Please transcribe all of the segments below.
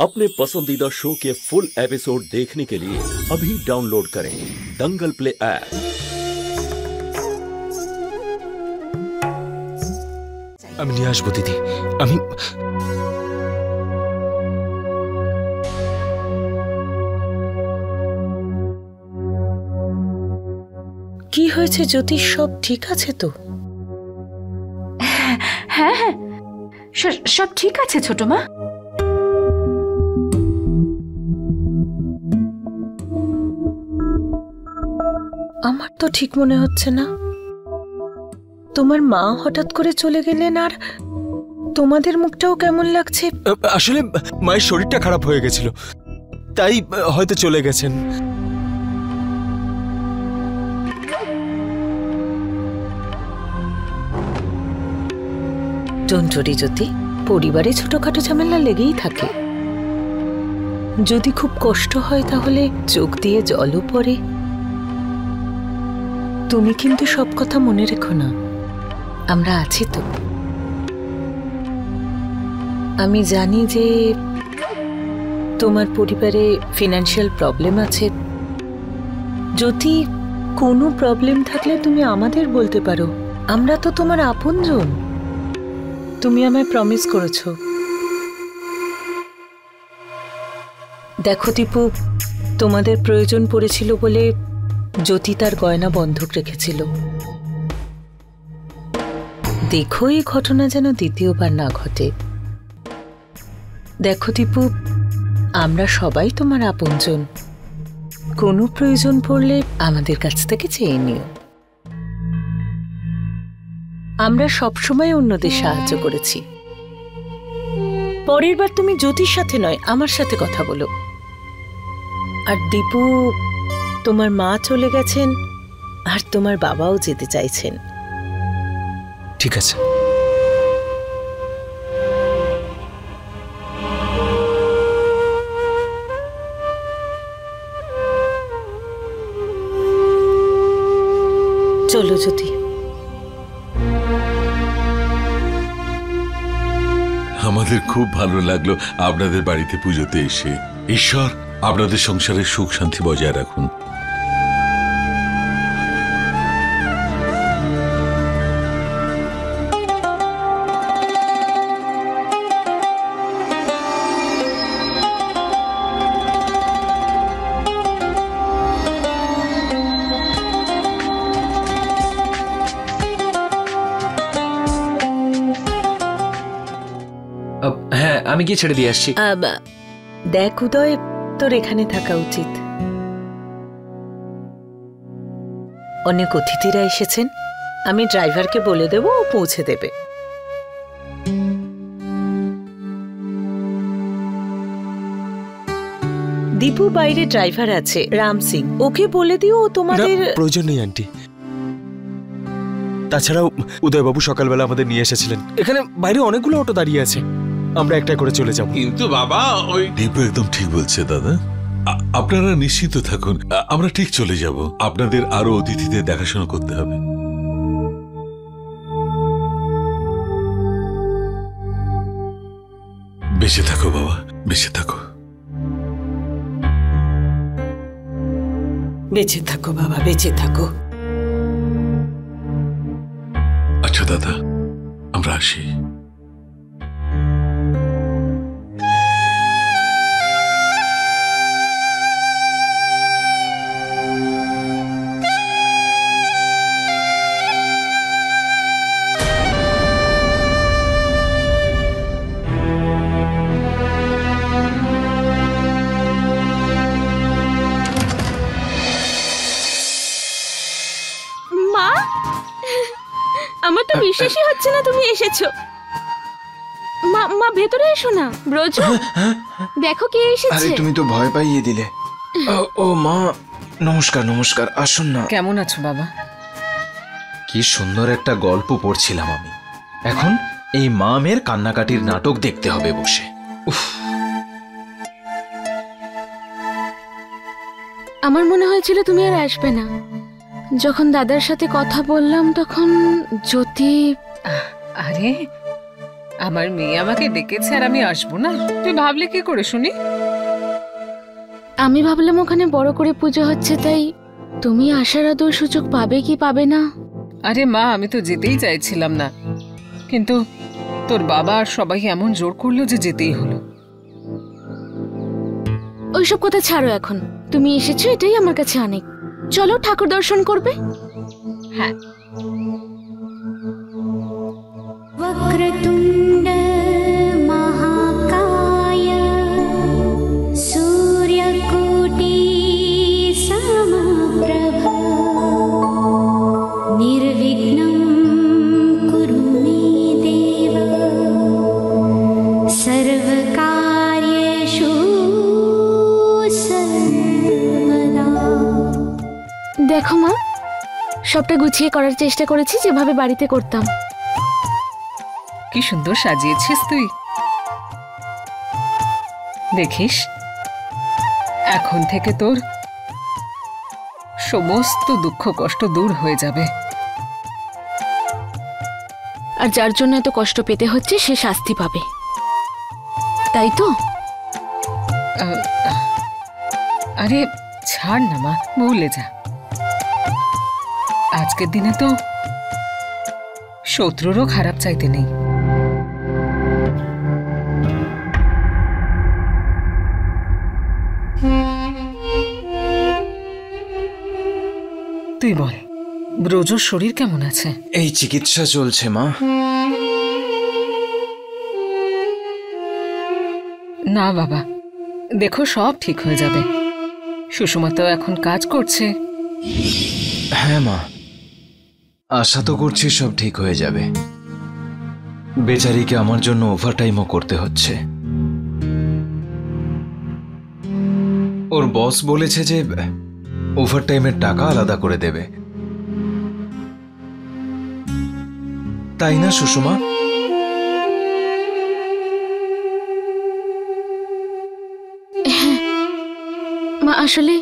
अपने पसंदीदा शो के फुल एपिसोड देखने के लिए अभी डाउनलोड करें दंगल प्ले ऐप। আমি নিয়ে আসবো দিদি। আমি কি হয়েছে জ্যোতিষ, সব ঠিক আছে তো? হ্যাঁ হ্যাঁ সব ঠিক আছে ছোট মা। আমার তো ঠিক মনে হচ্ছে না। তোমার মা হঠাৎ করে চলে গেলেন, আর তোমাদের মুখটাও কেমন লাগছে। আসলে মায়ের শরীরটা খারাপ হয়ে গেছিল, তাই হয়তো চলে গেছেন। ডোন্ট ওয়ারি জ্যোতি, পরিবারে ছোটখাটো ঝামেলা লেগেই থাকে। যদি খুব কষ্ট হয় তাহলে চোখ দিয়ে জলও পড়ে। তুমি কিন্তু সব কথা মনে রেখো না, আমরা আছি তো। আমি জানি যে তোমার পরিবারে ফিনান্সিয়াল প্রবলেম আছে। যদি কোনো প্রবলেম থাকলে তুমি আমাদের বলতে পারো, আমরা তো তোমার আপনজন। তুমি আমায় প্রমিস করেছো। দেখো দীপু, তোমাদের প্রয়োজন পড়েছিল বলে জ্যোতি তার গয়না বন্ধক রেখেছিল। দেখো এই ঘটনা যেন দ্বিতীয়বার না ঘটে। দেখো দীপু, আমরা সবাই তোমার আপনজন। কোনো প্রয়োজন পড়লে আমাদের কাছ থেকে চেয়ে নিও। আমরা সবসময় অন্যদের সাহায্য করেছি। পরের বার তুমি জ্যোতির সাথে নয়, আমার সাথে কথা বলো। আর দীপু, তোমার মা চলে গেছেন আর তোমার বাবাও যেতে চাইছেন। ঠিক আছে। চলো জ্যোতি। আমাদের খুব ভালো লাগলো আপনাদের বাড়িতে পুজোতে এসে। ঈশ্বর আপনাদের সংসারে সুখ শান্তি বজায় রাখুন। হ্যাঁ, আমি গিয়ে ছেড়ে দিয়ে আসছি। দেখ উদয়, তোর এখানে থাকা উচিত। অনেক অতিথিরা এসেছেন, আমি ড্রাইভারকে বলে দেব, ও পৌঁছে দেবে। দীপু বাইরে ড্রাইভার আছে, রাম সিং, ওকে বলে দিও ও তোমাদের। প্রয়োজন নেই আন্টি। তাছাড়াও উদয়বাবু সকালবেলা আমাদের নিয়ে এসেছিলেন। এখানে বাইরে অনেকগুলো অটো দাঁড়িয়ে আছে, আমরা একটা করে চলে যাব। কিন্তু বাবা, ওই দীপু একদম ঠিক বলছে দাদা। আপনারা নিশ্চিন্ত থাকুন, আমরা ঠিক চলে যাব। আপনাদের আরো অতিথিদের দেখাশোনা করতে হবে। বেঁচে থাকো বাবা, বেঁচে থাকো। বেঁচে থাকো বাবা, বেঁচে থাকো। আচ্ছা দাদা, আমরা আসি। মা, আমার তো বিশ্বাসই হচ্ছে না তুমি এসেছো। মা মা ভেতরে এসো না। ব্রজ, দেখো কে এসেছে। আরে তুমি তো ভয় পাইয়ে দিলে। ও মা, নমস্কার নমস্কার, আসুন না। কেমন আছো বাবা? কি সুন্দর একটা গল্প পড়ছিলাম আমি। এখন এই মা মেয়ের কান্নাকাটির নাটক দেখতে হবে বসে। উফ, আমার মনে হয়েছিল তুমি আর আসবে না। যখন দাদার সাথে কথা বললাম তখন জ্যোতি। আরে আমার মেয়ে আমাকে ডেকেছে আর আমি আসবো না? তুই ভাবলি কি করে শুনি? আমি ভাবলাম ওখানে বড় করে পুজো হচ্ছে, তাই তুমি আসার আদৌ সুযোগ পাবে কি পাবে না। আরে মা, আমি তো যেতেই চাইছিলাম না, কিন্তু তোর বাবা আর সবাই এমন জোর করলো যে যেতেই হলো। ওইসব কথা ছাড়ো এখন, তুমি এসেছো এটাই আমার কাছে অনেক। চলো ঠাকুর দর্শন করবে। হ্যাঁ। वक्रतुण्ड महाकाय सूर्यकोटि समप्रभ निर्विघ्नं कुरु मे देव सर्वकार्येषु सर्वदा। দেখো মা, সবটা গুছিয়ে করার চেষ্টা করেছি যেভাবে বাড়িতে করতাম। কি সুন্দর সাজিয়েছিস তুই, দেখিস এখন থেকে তোর সমস্ত দুঃখ কষ্ট দূর হয়ে যাবে। আর যার জন্য এত কষ্ট পেতে হচ্ছে সে শাস্তি পাবে, তাই তো? আরে ছাড় না মা, ভুলে যা। আজকের দিনে তো শত্রুরও খারাপ চাইতে নেই। তুই বল, ব্রজর শরীর কেমন আছে? এই চিকিৎসা চলছে মা। না বাবা, দেখো সব ঠিক হয়ে যাবে। সুষমা তো এখন কাজ করছে। হ্যাঁ মা, আশা তো করছি সব ঠিক হয়ে যাবে। বেচারিকে আমার জন্য ওভারটাইমও করতে হচ্ছে। ওর বস বলেছে যে ওভারটাইমের টাকা আলাদা করে দেবে, তাই না সুষমা? মা, আসলে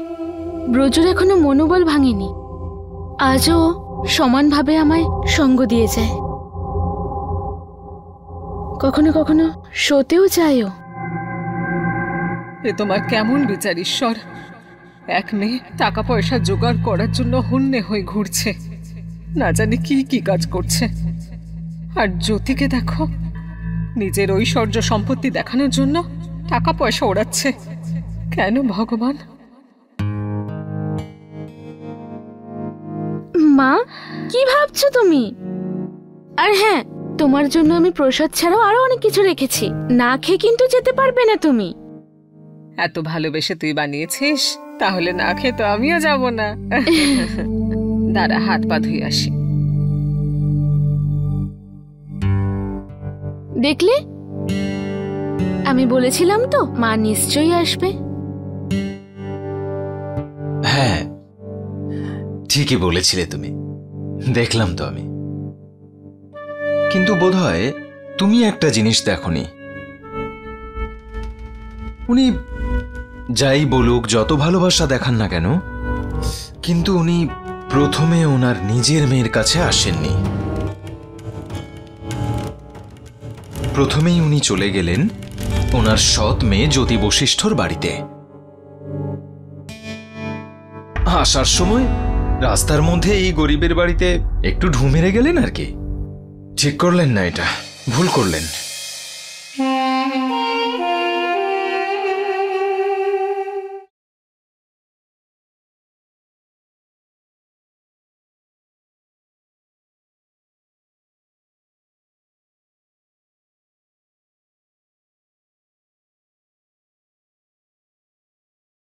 ব্রজর এখনো মনোবল ভাঙেনি। আজও সমানভাবে আমায় সঙ্গ দিয়ে যায়, কখনো কখনো শোতেও চায়ও। এ তোমার কেমন বিচার ঈশ্বর! এক মেয়ে টাকা পয়সা জোগাড় করার জন্য হন্যে হয়ে ঘুরছে, না জানি কি কি কাজ করছে। আর জ্যোতিকে দেখো, নিজের ঐশ্বর্য সম্পত্তি দেখানোর জন্য টাকা পয়সা ওড়াচ্ছে। কেন ভগবান? মা, কি ভাবছো তুমি? আর হ্যাঁ, তোমার জন্য আমি প্রসাদ ছাড়াও আরো অনেক কিছু রেখেছি, না খেয়ে কিন্তু যেতে পারবে না তুমি। এত ভালোবেসে তুই বানিয়েছিস, তাহলে না খেয়ে তো আমিও যাব না। দাঁড়া, হাত পা ধুয়ে আসি। দেখলে, আমি বলেছিলাম তো মা নিশ্চয়ই আসবে। হ্যাঁ, ঠিকই বলেছিলে তুমি, দেখলাম তো আমি। কিন্তু বোধহয় তুমি একটা জিনিস দেখোনি। উনি যাই বলুক, যত ভালোবাসা দেখান না কেন, কিন্তু উনি প্রথমে ওনার নিজের মেয়ের কাছে আসেননি। প্রথমেই উনি চলে গেলেন ওনার সৎ মেয়ে জ্যোতি বশিষ্ঠর বাড়িতে। আসার সময় রাস্তার মধ্যে এই গরিবের বাড়িতে একটু ঢু মেরে গেলেন আর কি। ঠিক করলেন না, এটা ভুল করলেন।